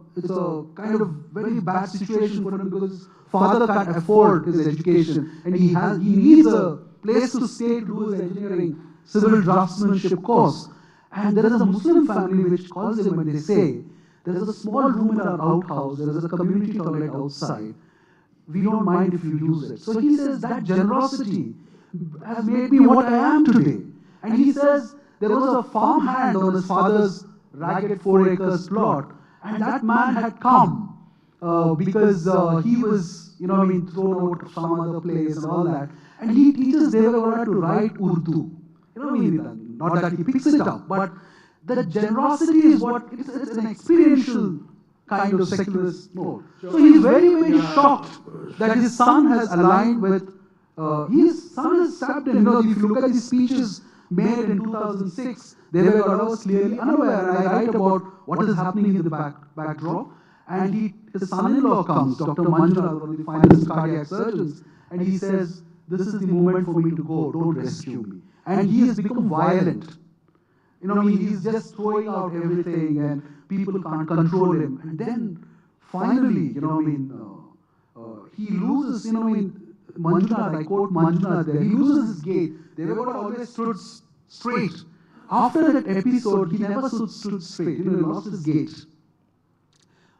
kind of very bad situation for him because his father can't afford his education. And he needs a place to stay to do his engineering, civil draftsmanship course. And there is a Muslim family which calls him and they say, there is a small room in our outhouse, there is a community toilet outside. We don't mind if you use it. So he says that generosity has made me what I am today. And he says there was a farmhand on his father's ragged 4 acres plot, and that man had come because he was, thrown out of some other place and all that. And he teaches Deve Gowda to write Urdu. Not that he picks it up, but the generosity is it's an experiential kind of secularist mode. So he's very, very shocked that his son has aligned with, his son has stabbed him. If you look at the speeches made in 2006, Deve Gowda was clearly unaware. And I write about what is happening in the backdrop. And his son-in-law comes, Dr. Manjunath, one of the finest cardiac surgeons, and he says, this is the moment for me to go, don't rescue me. And he has become violent. He's just throwing out everything and people can't control him. And then finally, he loses, Manjunath, I quote Manjunath there, he loses his gait. Deve Gowda always stood straight. After that episode, he never stood straight. He lost his gait.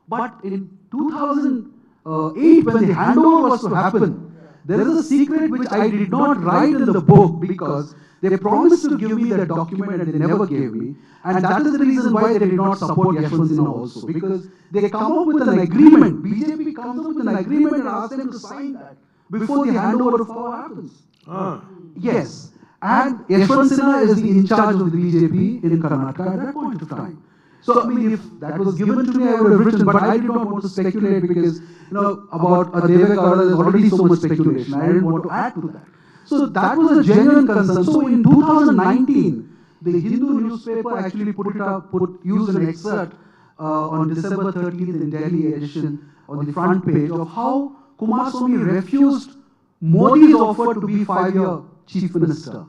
But in 2008, when the handover was to happen, there is a secret which I did not write in the book because they promised to give me that document and they never gave me. And that is the reason why they did not support Yashwant Sinha also. Because they come up with an agreement. BJP comes up with an agreement and asks them to sign that before the handover of power happens. Yes. And Yashwant Sinha is in charge of the BJP in Karnataka at that point of time. So, if that was given to me, I would have written, but I did not want to speculate because, about Deve Gowda, there's already so much speculation. I didn't want to add to that. So that was a genuine concern. So in 2019, the Hindu newspaper actually used an excerpt on December 13th in Delhi edition on the front page of how Kumaraswamy refused Modi's offer to be 5-year chief minister.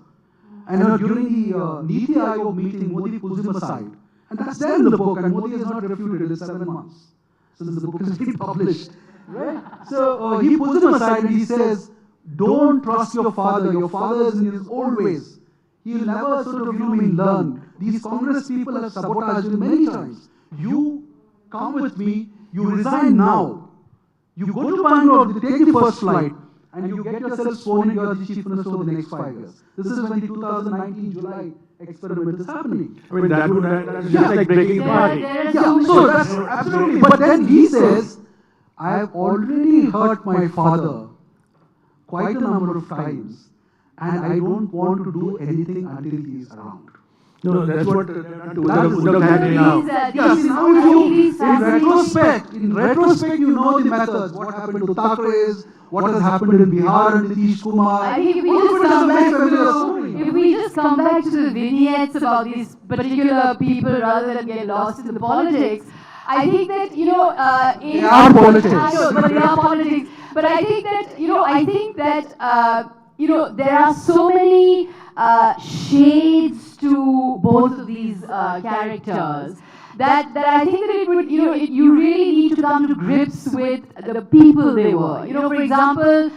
And during the Niti Aayog meeting, Modi pulls him aside. And that's there in the book, and Modi has not refuted it. It's 7 months since the book has been published. Right? So he pulls him aside and he says, don't trust your father. Your father is in his old ways. He'll never sort of, learn. These Congress people have sabotaged him many times. You come with me, you resign now. You go to Bangalore, you take the first flight, and you get yourself sworn in, you're the chief minister for the next 5 years. This is when the 2019 July experiment is happening. That's just like breaking the party. So that's absolutely. But then he says, I have already hurt my father quite a number of times, and I don't want to do anything until he is around. No, that's what Uddhav had now. Yes, now in retrospect, you know the methods. What happened to Thackeray's, what has happened in Bihar and Nitish Kumar. I think if we just come back to the vignettes about these particular people rather than get lost in the politics, I think that, you know, they are politics. I know, but they are politics. But I think that, you know, there are so many shades to both of these characters that I think that it would, you know, you really need to come to grips with the people they were. You know, for example,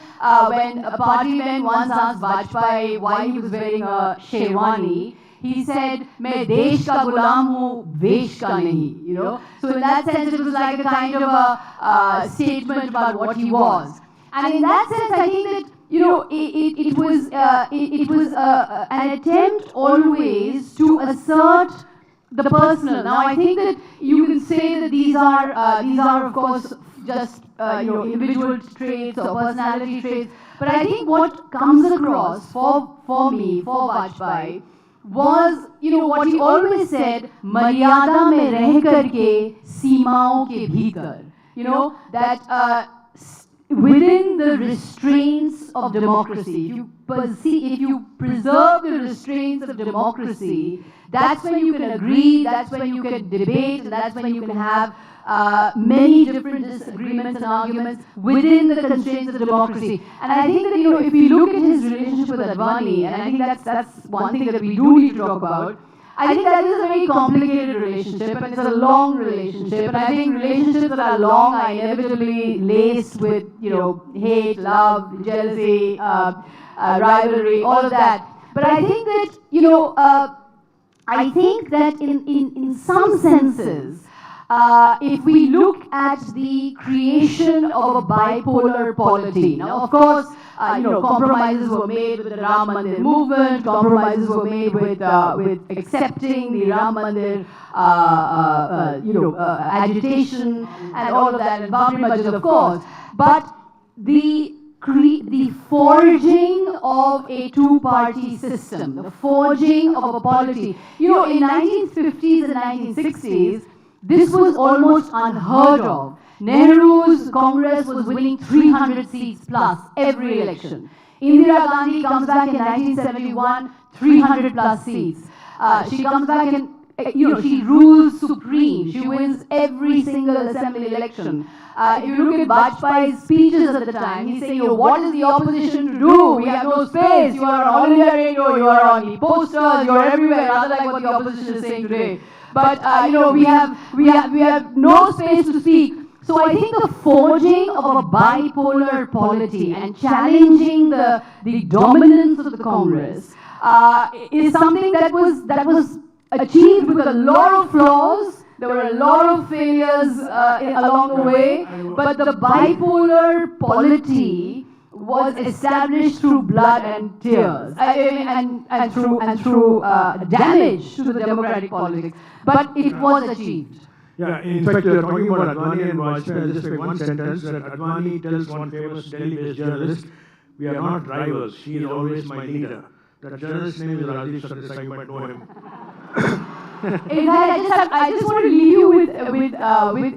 when a partyman once asked Vajpayee why he was wearing a sherwani, he said, "मैं देश का गुलाम हूँ, वेश का नहीं." You know, so in that sense, it was like a kind of a statement about what he was. And in that sense, I think that, you know, it was an attempt always to assert the personal. Now, I think that you can say that these are of course just you know, individual traits or personality traits. But I think what comes across for me, for Vajpayee, was, you know, what he always said, "Maryada mein reh karke, सीमाओं के भीतर." You know, that within the restraints of democracy, if you preserve the restraints of democracy, that's when you can agree, that's when you can debate, and that's when you can have many different disagreements and arguments within the constraints of democracy. And I think that, you know, if we look at his relationship with Advani, and I think that's one thing that we do need to talk about, I think that is a very complicated relationship, and it's a long relationship. And I think relationships that are long are inevitably laced with, you know, hate, love, jealousy, rivalry, all of that. But I think that, you know, I think that in some senses, if we look at the creation of a bipolar polity, now of course, you know, compromises were made with the Ram Mandir movement, compromises were made with accepting the Ram Mandir, you know, agitation and all of that, and Babri Masjid, of course. But the forging of a two-party system, the forging of a polity. You know, in 1950s and 1960s, this was almost unheard of. Nehru's Congress was winning 300 seats plus every election. Indira Gandhi comes back in 1971, 300 plus seats. She comes back and, you know, she rules supreme. She wins every single assembly election. If you look at Vajpayee's speeches at the time, he's saying, you know, what is the opposition to do? We have no space. You are on All India Radio, you are on the posters, you are everywhere, rather like what the opposition is saying today. But you know, we have no space to speak. So I think the forging of a bipolar polity and challenging the dominance of the Congress is something that was achieved with a lot of flaws. There were a lot of failures along the way, but the bipolar polity was established through blood and tears, and through damage to the democratic politics. But it was achieved. Yeah, in fact, talking about Advani and Vajpayee, I'll just make one sentence that Advani tells one famous Delhi-based journalist, "We are not rivals. She is always my leader." That journalist's name is Rajesh Sardesai, you might know him. In fact, I just want to leave you with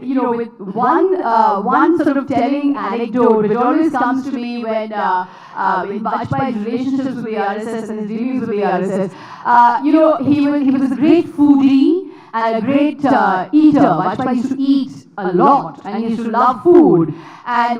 you know, with one sort of telling anecdote which always comes to me when in Vajpayee's relationships with the RSS and his dealings with the RSS. You know, he was a great foodie and a great eater. Vajpayee used to eat a lot and he used to love food. And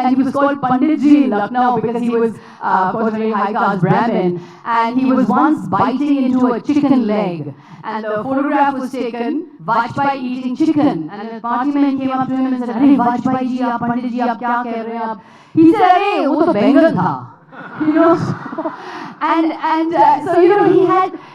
he was called Panditji in Lucknow because he was, of course, a very high caste Brahmin. And he was once biting into a chicken leg. And the photograph was taken, Vajpayee eating chicken. And a partyman came up to him and said, "Arey Vajpayee ji, aap Pandit ji, aap kya keh rahe hain aap?" He said, "Arey, wo to bengal tha." You know, so you know,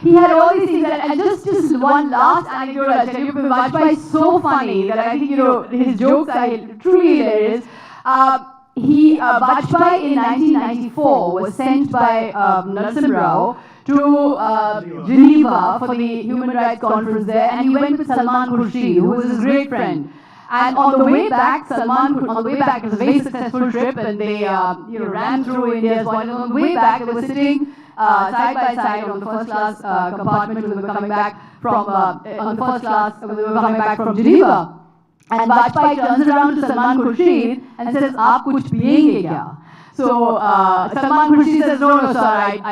he had all these things. And just one last anecdote I'll tell you. Vajpayee is so funny that I think, you know, his jokes are truly hilarious. Vajpayee in 1994 was sent by Narasimha Rao to Geneva for the Human Rights Conference there, and he went with Salman Khurshid, who was his great friend. And on the way back, it was a very successful trip, and they you know, ran through India's point. On the way back, they were sitting side by side on the first class compartment when they were coming back from Geneva. And Vajpayee turns around to Salman Khurshid and says, "Aap kuch piyenge kya?" So Salman Khurshid says, no, no, sir,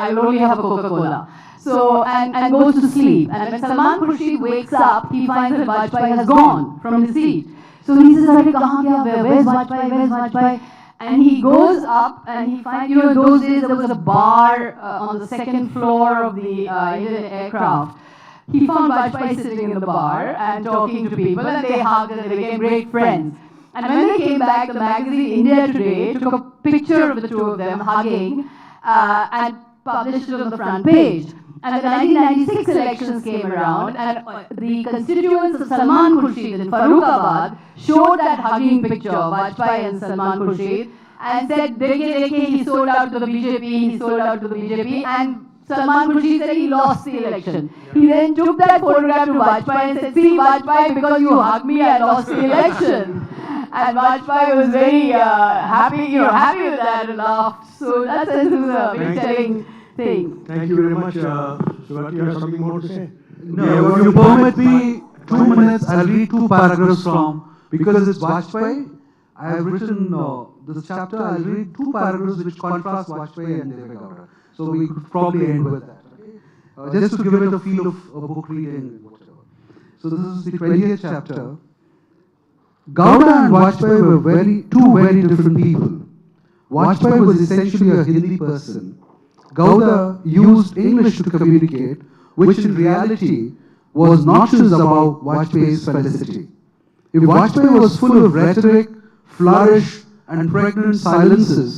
I'll only have a Coca-Cola. So, and goes to sleep. And when Salman Khurshid wakes up, he finds that Vajpayee has gone from his seat. So he says, "Arey, kahan gaya? Where's Vajpayee? Where's Vajpayee?" And he goes up and he finds, in those days there was a bar on the second floor of the Indian aircraft. He found Vajpayee sitting in the bar and talking to people, and they hugged and they became great friends. And when they came back, the magazine India Today took a picture of the two of them hugging and published it on the front page. And the 1996 elections came around, and the constituents of Salman Khurshid in Farrukhabad showed that hugging picture of Vajpayee and Salman Khurshid and said, "Dekhe, he sold out to the BJP, he sold out to the BJP." And Salman Khurshid said he lost the election. He then took that photograph to Vajpayee and said, "See, Vajpayee, because you hugged me, I lost the election." And Vajpayee was very happy with that and laughed. So that sense was a very telling thing. Thank you very much. Sugata, you have something more to say? No, if you permit me 2 minutes, I'll read 2 paragraphs from, because it's Vajpayee. I have written this chapter, I'll read 2 paragraphs which contrast Vajpayee and Deve Gowda. So we could probably end with that. Okay? Just to give it a feel of a book reading, whatever. So this is the 20th chapter. Gowda and Vajpayee were two very different people. Vajpayee was essentially a Hindi person. Gowda used English to communicate, which in reality was notches above Vajpayee's felicity. If Vajpayee was full of rhetoric, flourish, and pregnant silences,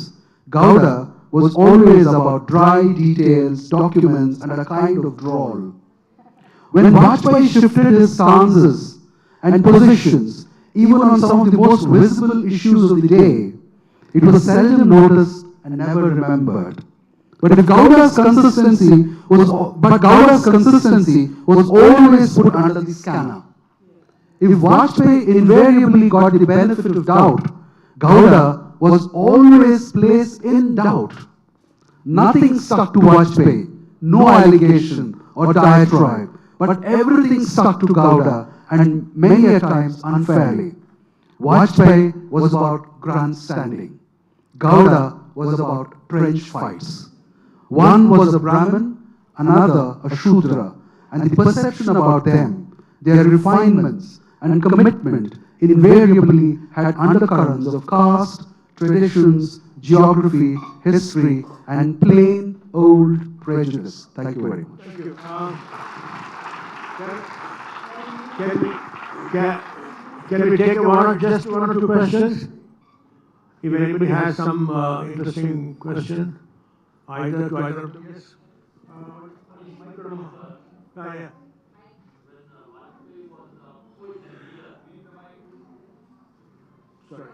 Gowda was always about dry details, documents, and a kind of drawl. When Vajpayee shifted his stances and positions, even on some of the most visible issues of the day, it was seldom noticed and never remembered. But Gowda's consistency was always put under the scanner. If Vajpayee invariably got the benefit of doubt, Gowda was always placed in doubt. Nothing stuck to Vajpayee, no allegation or diatribe, but everything stuck to Gowda, and many a times unfairly. Vajpayee was about grandstanding. Gowda was about trench fights. One was a Brahmin, another a Shudra, and the perception about them, their refinements and commitment invariably had undercurrents of caste, traditions, geography, history, and plain old prejudice. Thank you very much. Thank you. Can we take just one or two questions? If anybody has some interesting question, either to either of you. Yes. Yeah. Sorry.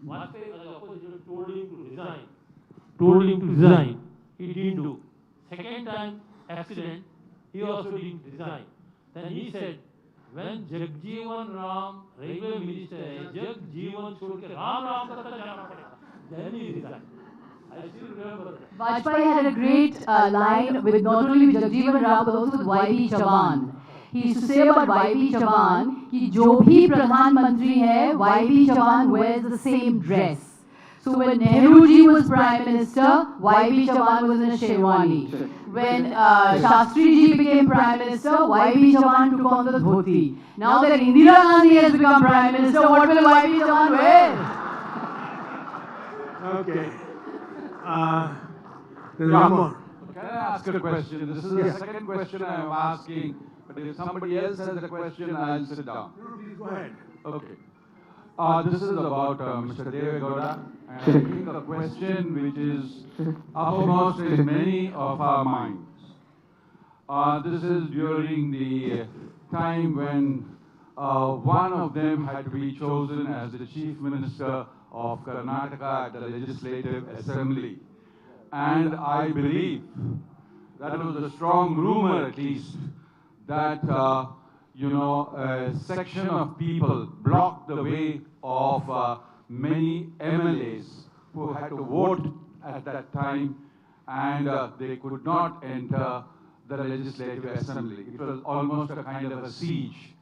Vajpayee as opposition told him to resign. He didn't do. Second time accident, he also didn't resign. Then he said, when Jagjeevan Ram, railway minister, Jagjeevan छोड़ के राम करता जाना पड़ेगा. Then he resigned. I still remember that. Vajpayee had a great line with not only with Jagjeevan Ram but also with Y.B. Chavan. He used to say about Y.B. Chavan कि जो भी प्रधानमंत्री है, Y.B. Chavan wears the same dress. So when Nehru ji was Prime Minister, Y.B. Chavan was in a sherwani. When Shastri ji became Prime Minister, Y.B. Chavan took on the dhoti. Now that Indira Gandhi has become Prime Minister, what will Y.B. Chavan wear? Okay. There's one more. Can I ask a question? This is the second question I am asking, but if somebody else has a question, I'll sit down. Please go ahead. Okay. This is about Mr. Deve Gowda, and I think a question which is uppermost in many of our minds. This is during the time when one of them had to be chosen as the Chief Minister of Karnataka at the Legislative Assembly. And I believe that was a strong rumor at least that a section of people blocked the way of many MLAs who had to vote at that time, and they could not enter the Legislative Assembly. It was almost a kind of a siege.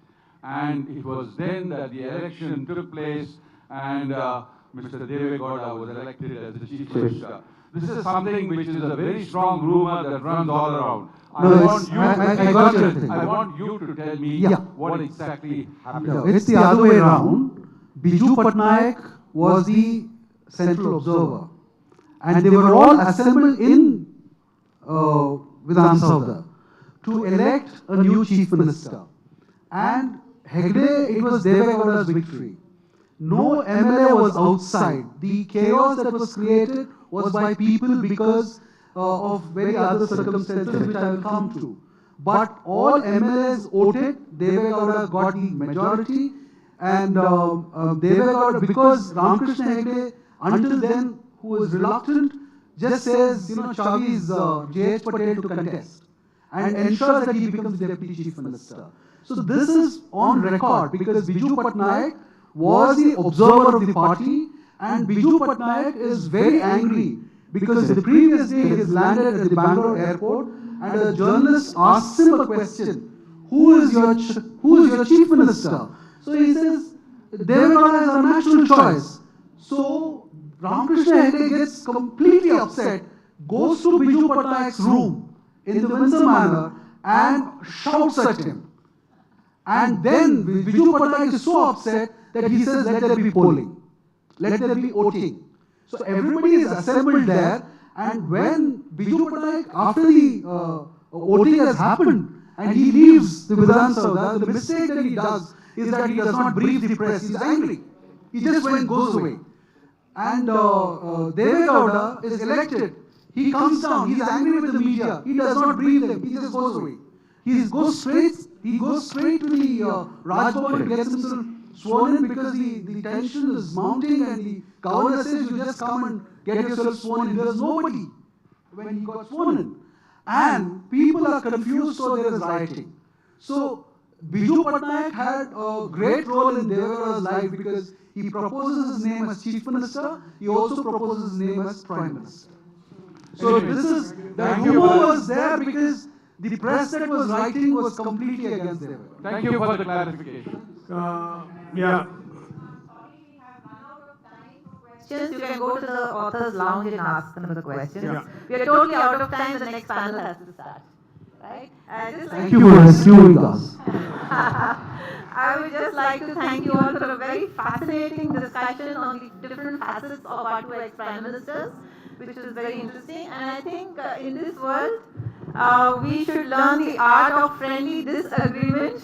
And it was then that the election took place and Mr. Deve Gowda was elected as the Chief Minister. This is something which is a very strong rumor that runs all around. I want you to tell me what exactly happened. No, it's the other way around. Biju Patnaik was the central observer. And they were all assembled in Vidhan Saudha to elect a new Chief Minister. And Hegde, it was Deve Gowda's victory. No MLA was outside. The chaos that was created was by people because of very other circumstances which I will come to. But all MLAs voted, Deve Gowda got the majority, and Deve Gowda, because Ramakrishna Hegde, until then, who was reluctant, just says, Chavi's J.H. Patel to contest, and ensures that he becomes the Deputy Chief Minister. So this is on record, because Biju Patnaik was the observer of the party, and Biju Patnaik is very angry because the previous day he has landed at the Bangalore airport and a journalist asks him a question, who is your Chief Minister? So he says, Deve Gowda is our natural choice. So Ramakrishna Hegde gets completely upset, goes to Biju Patnaik's room in the Windsor Manor and shouts at him. And then Biju Patnaik is so upset that he says, let there be polling, let there be voting. So everybody is assembled there, and when Biju Patnaik, after the voting has happened, and he leaves the Vidhan Saudha, the mistake that he does is that he does not brief the press. He's angry. He just goes away. And Deve Gowda is elected. He comes down. He's angry with the media. He does not brief them. He just goes away. He goes straight to the Raj Bhavan to get himself sworn in, because the tension is mounting, and the governor says, you just come and get yourself sworn in. There is nobody when he got sworn in. And people are confused, so there is rioting. So Biju Patnaik had a great role in Deve Gowda's life, because he proposes his name as Chief Minister, he also proposes his name as Prime Minister. So the rumor was there because the press that was writing was completely against Deve Gowda. Thank you for the clarification. Yeah. Questions, you can go to the author's lounge and ask them the questions. Yeah. We are totally out of time. The next panel has to start. Right? Thank you for rescuing us. I would just like to thank you all for a very fascinating discussion on the different facets of our two ex-prime ministers, which is very interesting. And I think in this world, we should learn the art of friendly disagreement